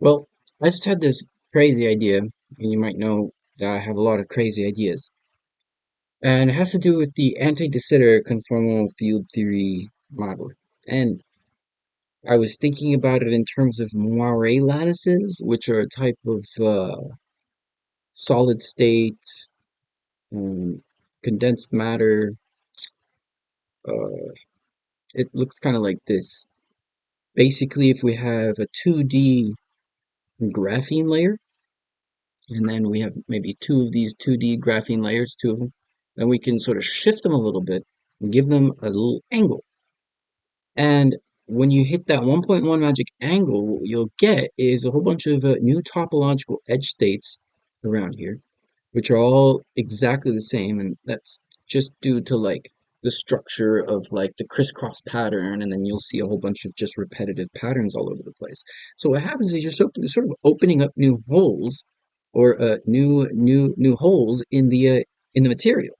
Well, I just had this crazy idea, and you might know that I have a lot of crazy ideas. And it has to do with the anti-de-Sitter conformal field theory model. And I was thinking about it in terms of moire lattices, which are a type of solid state, um, condensed matter. Uh, it looks kind of like this. Basically, if we have a 2D graphene layer, and then we have maybe two of these 2D graphene layers, two of them. Then we can sort of shift them a little bit and give them a little angle. And when you hit that 1.1 magic angle, what you'll get is a whole bunch of new topological edge states around here, which are all exactly the same. And that's just due to like the structure of like the crisscross pattern. And then you'll see a whole bunch of just repetitive patterns all over the place. So what happens is you're sort of opening up new holes or new holes in the material.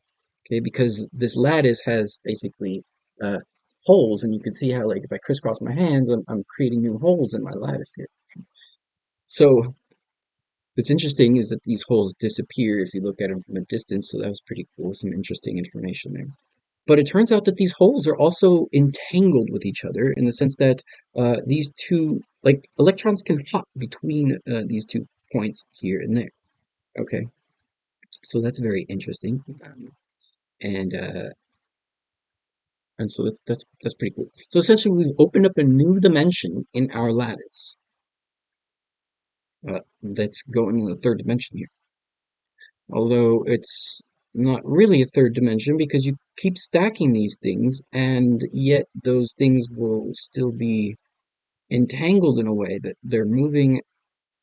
Okay, because this lattice has basically uh, holes, and you can see how like if I crisscross my hands, I'm creating new holes in my lattice here. So what's interesting is that these holes disappear if you look at them from a distance, so that was pretty cool, some interesting information there. But it turns out that these holes are also entangled with each other in the sense that these two, like electrons can hop between these two points here and there. Okay, so that's very interesting. And And so that's pretty cool. So essentially, we've opened up a new dimension in our lattice. That's going in the third dimension here. Although it's not really a third dimension because you keep stacking these things, and yet those things will still be entangled in a way that they're moving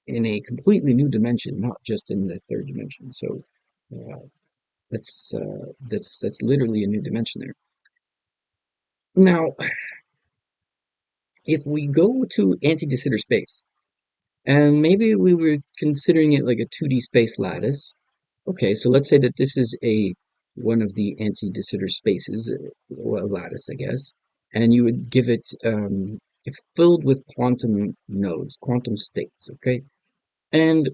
in a completely new dimension, not just in the third dimension. So uh, that's literally a new dimension there. Now, if we go to anti-de Sitter space. And maybe we were considering it like a 2D space lattice. Okay, so let's say that this is a one of the anti-de Sitter spaces, or a lattice, I guess, and you would give it filled with quantum nodes, quantum states, okay? And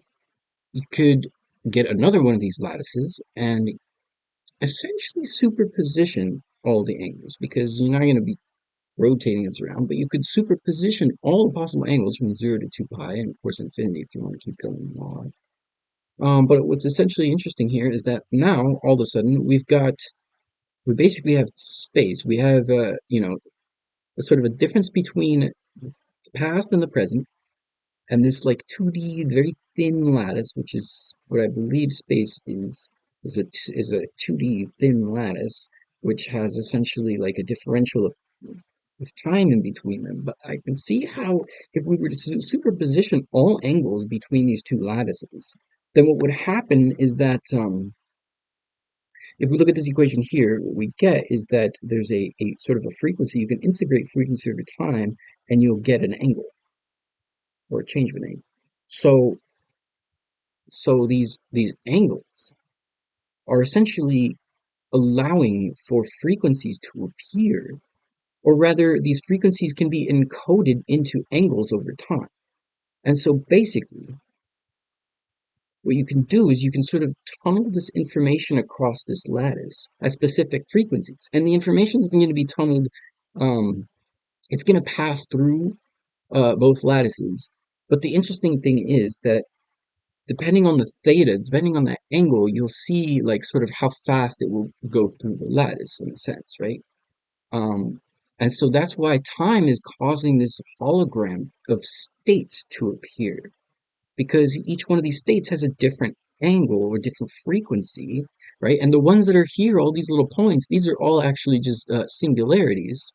you could get another one of these lattices and essentially superposition all the angles because you're not going to be rotating this around, but you could superposition all the possible angles from 0 to 2 pi, and of course infinity if you want to keep going on. But what's essentially interesting here is that now, all of a sudden, we basically have space. We have, a sort of a difference between the past and the present, and this like 2D, very thin lattice, which is what I believe space is a 2D thin lattice, which has essentially like a differential of time in between them. But I can see how if we were to superposition all angles between these two lattices, then what would happen is that if we look at this equation here, what we get is that there's a sort of a frequency. You can integrate frequency over time, and you'll get an angle or a change of an angle. So, so these angles are essentially allowing for frequencies to appear, or rather, these frequencies can be encoded into angles over time. And so basically, what you can do is you can sort of tunnel this information across this lattice at specific frequencies. And the information is going to be tunneled, um, it's going to pass through both lattices. But the interesting thing is that depending on the theta, depending on the angle, you'll see like sort of how fast it will go through the lattice in a sense, right? Um, and so that's why time is causing this hologram of states to appear because each one of these states has a different angle or different frequency, right? And the ones that are here, all these little points, these are all actually just singularities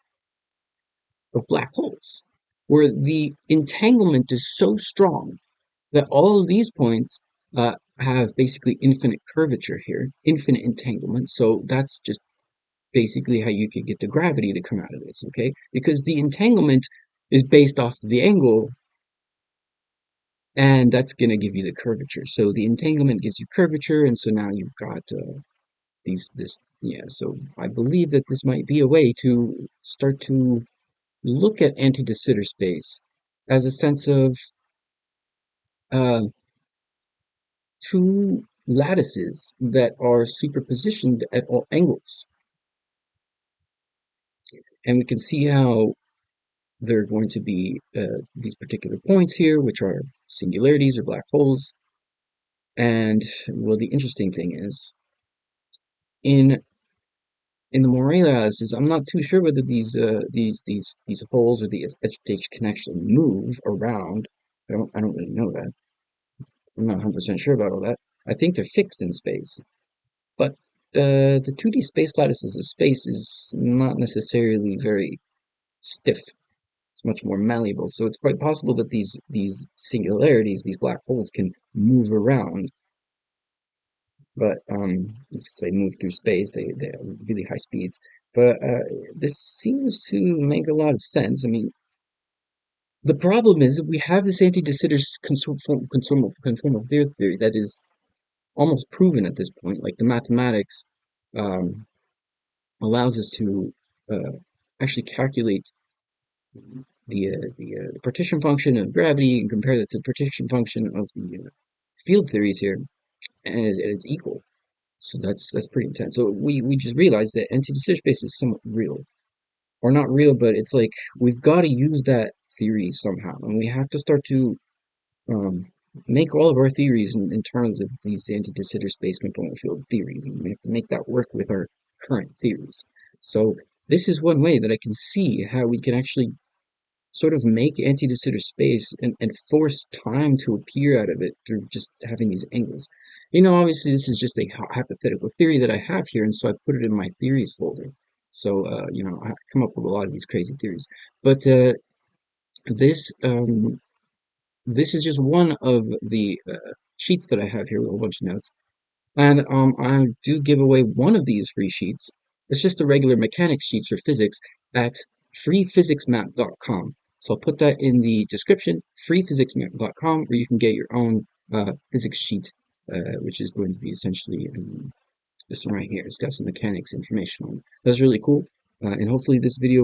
of black holes, where the entanglement is so strong that all of these points have basically infinite curvature here, infinite entanglement. So that's just basically how you could get the gravity to come out of this, okay? Because the entanglement is based off of the angle and that's going to give you the curvature. So the entanglement gives you curvature, and so now you've got yeah. So I believe that this might be a way to start to look at anti-de Sitter space as a sense of uh, two lattices that are superpositioned at all angles. And we can see how there are going to be these particular points here, which are singularities or black holes. And well, the interesting thing is in the Moray lattices, I'm not too sure whether these holes or the edge can actually move around. I don't really know that. I'm not 100% sure about all that. I think they're fixed in space, but the 2D space lattices of space is not necessarily very stiff. It's much more malleable, so it's quite possible that these singularities, these black holes, can move around. But let's say move through space. They have really high speeds. But this seems to make a lot of sense. I mean, the problem is that we have this anti-de Sitter conformal field theory that is almost proven at this point. Like the mathematics um, allows us to uh, actually calculate the partition function of gravity and compare that to the partition function of the field theories here, and it's equal. So that's pretty intense. So we just realized that anti-de Sitter space is somewhat real, or not real, but it's like we've got to use that theory somehow, and we have to start to um, make all of our theories in terms of these anti-de Sitter space conformal field theories, and we have to make that work with our current theories. So this is one way that I can see how we can actually sort of make anti-de Sitter space and force time to appear out of it through just having these angles. You know, obviously this is just a hypothetical theory that I have here, and so I put it in my theories folder. So, you know, I come up with a lot of these crazy theories. But this this is just one of the sheets that I have here with a whole bunch of notes. And I do give away one of these free sheets. It's just a regular mechanics sheets for physics at freephysicsmap.com. So I'll put that in the description, freephysicsmap.com, where you can get your own physics sheet, which is going to be essentially this one right here. It's got some mechanics information on it. That's really cool. And hopefully this video